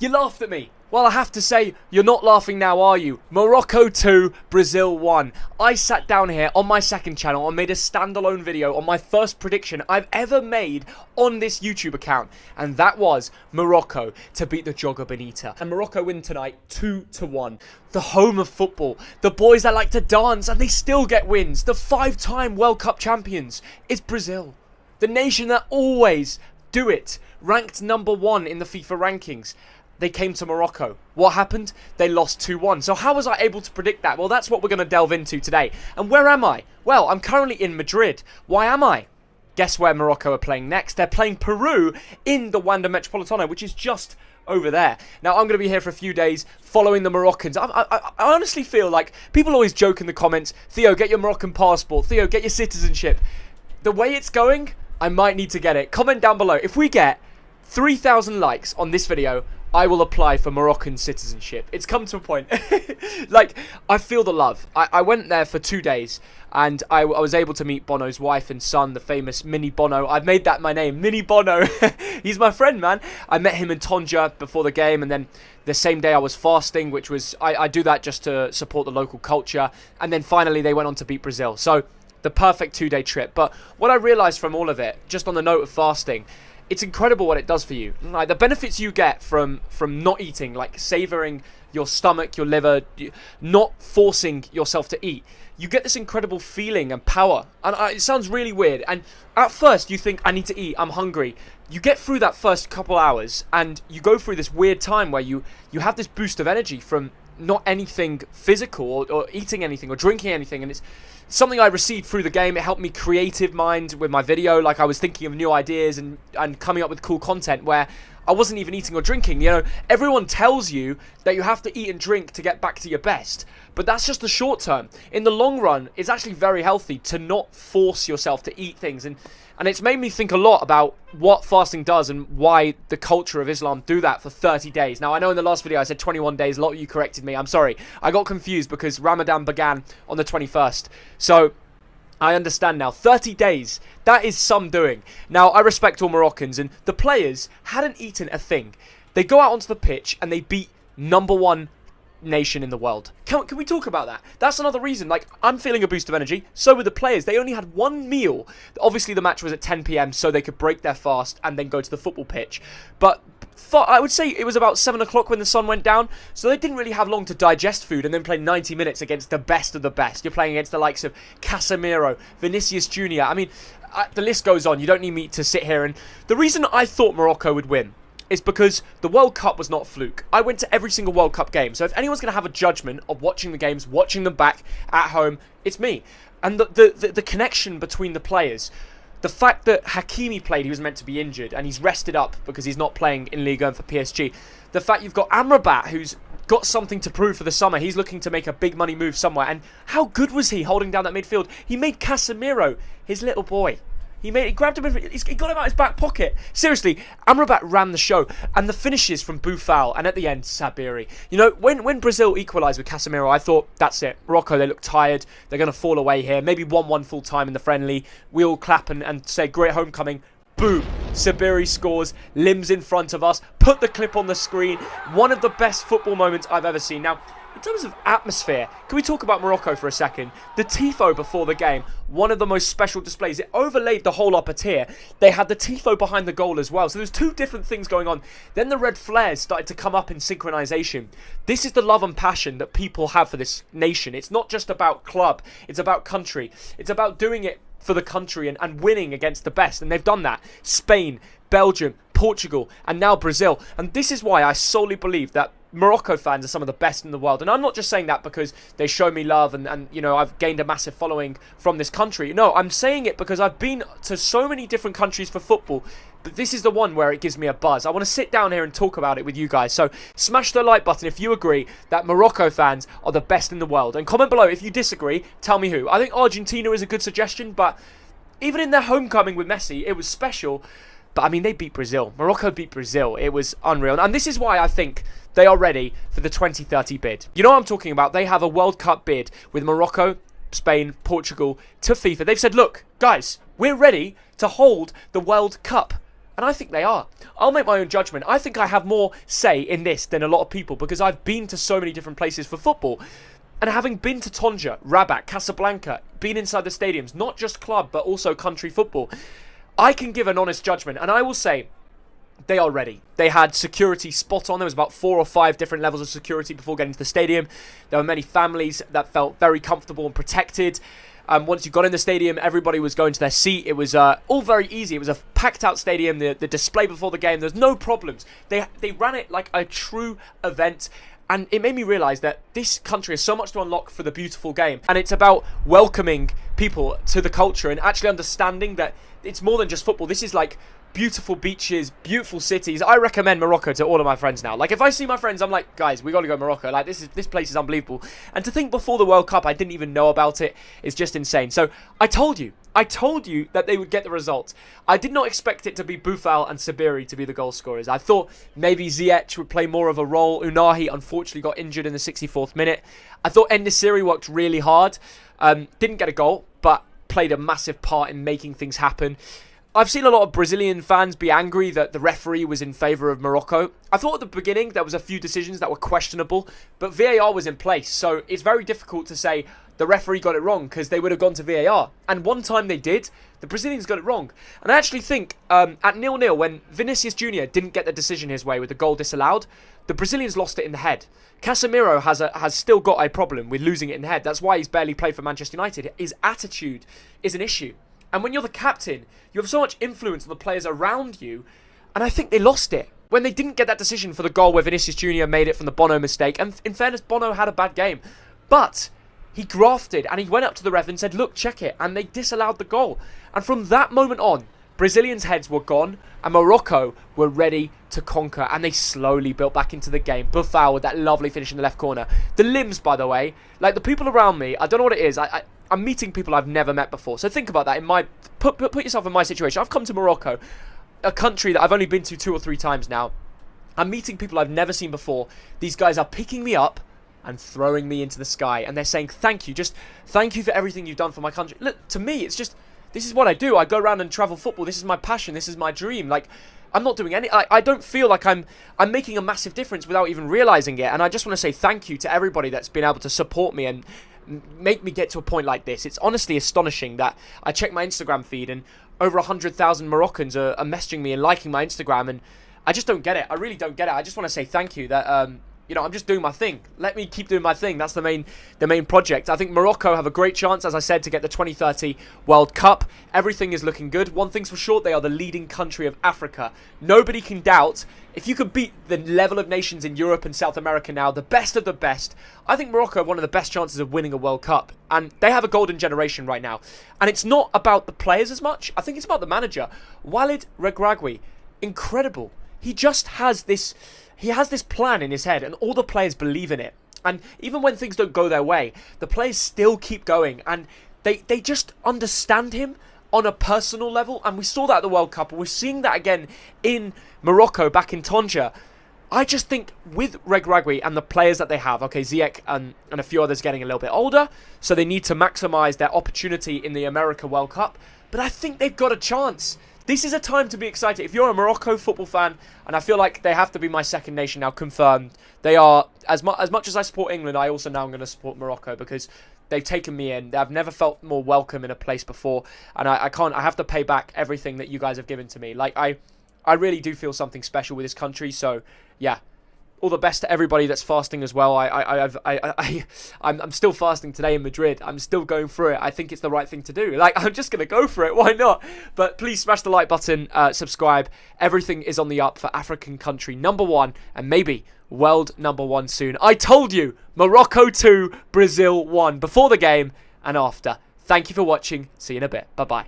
You laughed at me. Well, I have to say, you're not laughing now, are you? Morocco 2, Brazil 1. I sat down here on my second channel and made a standalone video on my first prediction I've ever made on this YouTube account. And that was Morocco to beat the Joga Bonita. And Morocco win tonight 2-1. The home of football. The boys that like to dance and they still get wins. The 5-time World Cup champions is Brazil. The nation that always do it. Ranked number 1 in the FIFA rankings. They came to Morocco. What happened? They lost 2-1. So how was I able to predict that? Well, that's what we're going to delve into today. And where am I? Well, I'm currently in Madrid. Why am I? Guess where Morocco are playing next? They're playing Peru in the Wanda Metropolitano, which is just over there. Now, I'm going to be here for a few days following the Moroccans. I honestly feel like people always joke in the comments, Theo, get your Moroccan passport. Theo, get your citizenship. The way it's going, I might need to get it. Comment down below. If we get 3,000 likes on this video, I will apply for Moroccan citizenship. It's come to a point. Like, I feel the love. I went there for 2 days, and I was able to meet Bono's wife and son, the famous Mini Bono. I've made that my name, Mini Bono. He's my friend, man. I met him in Tangier before the game, and then the same day I was fasting, which was, I do that just to support the local culture. And then finally they went on to beat Brazil. So, the perfect 2-day trip. But what I realized from all of it, just on the note of fasting, it's incredible what it does for you. Like the benefits you get from not eating, like savoring your stomach, your liver, not forcing yourself to eat. You get this incredible feeling and power. And it sounds really weird. And at first you think, I need to eat, I'm hungry. You get through that first couple hours and you go through this weird time where you have this boost of energy from not anything physical or eating anything or drinking anything. And it's something I received through the game. It helped me creative mind with my video. Like I was thinking of new ideas and coming up with cool content where I wasn't even eating or drinking. You know, everyone tells you that you have to eat and drink to get back to your best. But that's just the short term. In the long run, it's actually very healthy to not force yourself to eat things. And it's made me think a lot about what fasting does and why the culture of Islam do that for 30 days. Now, I know in the last video I said 21 days. A lot of you corrected me. I'm sorry. I got confused because Ramadan began on the 21st. So I understand now. 30 days. That is some doing. Now, I respect all Moroccans, and the players hadn't eaten a thing. They go out onto the pitch and they beat number 1 nation in the world. Can we talk about that? That's another reason. Like, I'm feeling a boost of energy. So were the players. They only had one meal. Obviously, the match was at 10 p.m. so they could break their fast and then go to the football pitch. But I would say it was about 7 o'clock when the sun went down, so they didn't really have long to digest food and then play 90 minutes against the best of the best. You're playing against the likes of Casemiro, Vinicius Jr. I mean, the list goes on. You don't need me to sit here. And the reason I thought Morocco would win is because the World Cup was not a fluke. I went to every single World Cup game. So if anyone's going to have a judgment of watching the games, watching them back at home, it's me. And the connection between the players, the fact that Hakimi played, he was meant to be injured, and he's rested up because he's not playing in Liga and for PSG. The fact you've got Amrabat, who's got something to prove for the summer. He's looking to make a big money move somewhere. And how good was he holding down that midfield? He made Casemiro his little boy. He grabbed him, he got him out of his back pocket. Seriously, Amrabat ran the show. And the finishes from Boufal, and at the end, Sabiri. You know, when Brazil equalised with Casemiro, I thought, that's it. Morocco, they look tired. They're going to fall away here. Maybe 1-1 full time in the friendly. We all clap and say, great homecoming. Boom. Sabiri scores, limbs in front of us. Put the clip on the screen. One of the best football moments I've ever seen. Now, in terms of atmosphere, can we talk about Morocco for a second? The tifo before the game, one of the most special displays. It overlaid the whole upper tier. They had the tifo behind the goal as well. So there's two different things going on. Then the red flares started to come up in synchronization. This is the love and passion that people have for this nation. It's not just about club. It's about country. It's about doing it for the country and winning against the best. And they've done that. Spain, Belgium, Portugal, and now Brazil. And this is why I solely believe that Morocco fans are some of the best in the world. And I'm not just saying that because they show me love and you know, I've gained a massive following from this country. No, I'm saying it because I've been to so many different countries for football, but this is the one where it gives me a buzz. I want to sit down here and talk about it with you guys. So smash the like button if you agree that Morocco fans are the best in the world. And comment below if you disagree, tell me who. I think Argentina is a good suggestion, but even in their homecoming with Messi, it was special. But I mean, they beat Brazil. Morocco beat Brazil. It was unreal. And this is why I think they are ready for the 2030 bid. You know what I'm talking about? They have a World Cup bid with Morocco, Spain, Portugal to FIFA. They've said, look, guys, we're ready to hold the World Cup. And I think they are. I'll make my own judgment. I think I have more say in this than a lot of people because I've been to so many different places for football. And having been to Tangier, Rabat, Casablanca, been inside the stadiums, not just club, but also country football, I can give an honest judgment. And I will say, they are ready. They had security spot on. There was about 4 or 5 different levels of security before getting to the stadium. There were many families that felt very comfortable and protected. Once you got in the stadium, everybody was going to their seat. It was all very easy. It was a packed out stadium. The display before the game, there's no problems. They ran it like a true event. And it made me realise that this country has so much to unlock for the beautiful game. And it's about welcoming people to the culture and actually understanding that it's more than just football. This is like beautiful beaches, beautiful cities. I recommend Morocco to all of my friends now. Like, if I see my friends, I'm like, guys, we got to go to Morocco. Like, this place is unbelievable. And to think before the World Cup, I didn't even know about it is just insane. So I told you that they would get the result. I did not expect it to be Boufal and Sabiri to be the goal scorers. I thought maybe Ziyech would play more of a role. Unahi unfortunately got injured in the 64th minute. I thought En-Nesyri worked really hard. Didn't get a goal, but played a massive part in making things happen. I've seen a lot of Brazilian fans be angry that the referee was in favour of Morocco. I thought at the beginning there was a few decisions that were questionable, but VAR was in place, so it's very difficult to say the referee got it wrong because they would have gone to VAR. And one time they did, the Brazilians got it wrong. And I actually think at 0-0, when Vinicius Jr. didn't get the decision his way with the goal disallowed, the Brazilians lost it in the head. Casemiro has still got a problem with losing it in the head. That's why he's barely played for Manchester United. His attitude is an issue. And when you're the captain, you have so much influence on the players around you. And I think they lost it when they didn't get that decision for the goal where Vinicius Jr. made it from the Bono mistake. And in fairness, Bono had a bad game. But he grafted and he went up to the ref and said, look, check it. And they disallowed the goal. And from that moment on, Brazilians' heads were gone and Morocco were ready to conquer. And they slowly built back into the game. Boufal with that lovely finish in the left corner. The limbs, by the way, like the people around me, I don't know what it is. I'm meeting people I've never met before. So think about that. Put yourself in my situation. I've come to Morocco, a country that I've only been to 2 or 3 times now. I'm meeting people I've never seen before. These guys are picking me up and throwing me into the sky. And they're saying, thank you. Just thank you for everything you've done for my country. Look, to me, it's just, this is what I do. I go around and travel football. This is my passion. This is my dream. Like, I'm not doing any... I don't feel like I'm making a massive difference without even realising it. And I just want to say thank you to everybody that's been able to support me and make me get to a point like this. It's honestly astonishing that I check my Instagram feed and over 100,000 Moroccans are messaging me and liking my Instagram, and I just don't get it. I really don't get it. I just want to say thank you that you know, I'm just doing my thing. Let me keep doing my thing. That's the main project. I think Morocco have a great chance, as I said, to get the 2030 World Cup. Everything is looking good. One thing's for sure, they are the leading country of Africa. Nobody can doubt, if you could beat the level of nations in Europe and South America now, the best of the best, I think Morocco have one of the best chances of winning a World Cup. And they have a golden generation right now. And it's not about the players as much. I think it's about the manager. Walid Regragui, incredible. He just has this... He has this plan in his head and all the players believe in it. And even when things don't go their way, the players still keep going. And they just understand him on a personal level. And we saw that at the World Cup. And we're seeing that again in Morocco, back in Tangier. I just think with Regragui and the players that they have, okay, Ziyech and a few others getting a little bit older, so they need to maximise their opportunity in the America World Cup. But I think they've got a chance. This is a time to be excited. If you're a Morocco football fan, and I feel like they have to be my second nation now, confirmed. They are, as much as I support England, I also now am going to support Morocco because they've taken me in. I've never felt more welcome in a place before, and I have to pay back everything that you guys have given to me. Like, I really do feel something special with this country, so yeah. All the best to everybody that's fasting as well. I'm still fasting today in Madrid. I'm still going through it. I think it's the right thing to do. Like, I'm just going to go for it. Why not? But please smash the like button, subscribe. Everything is on the up for African country #1 and maybe world #1 soon. I told you, Morocco 2, Brazil 1 before the game and after. Thank you for watching. See you in a bit. Bye-bye.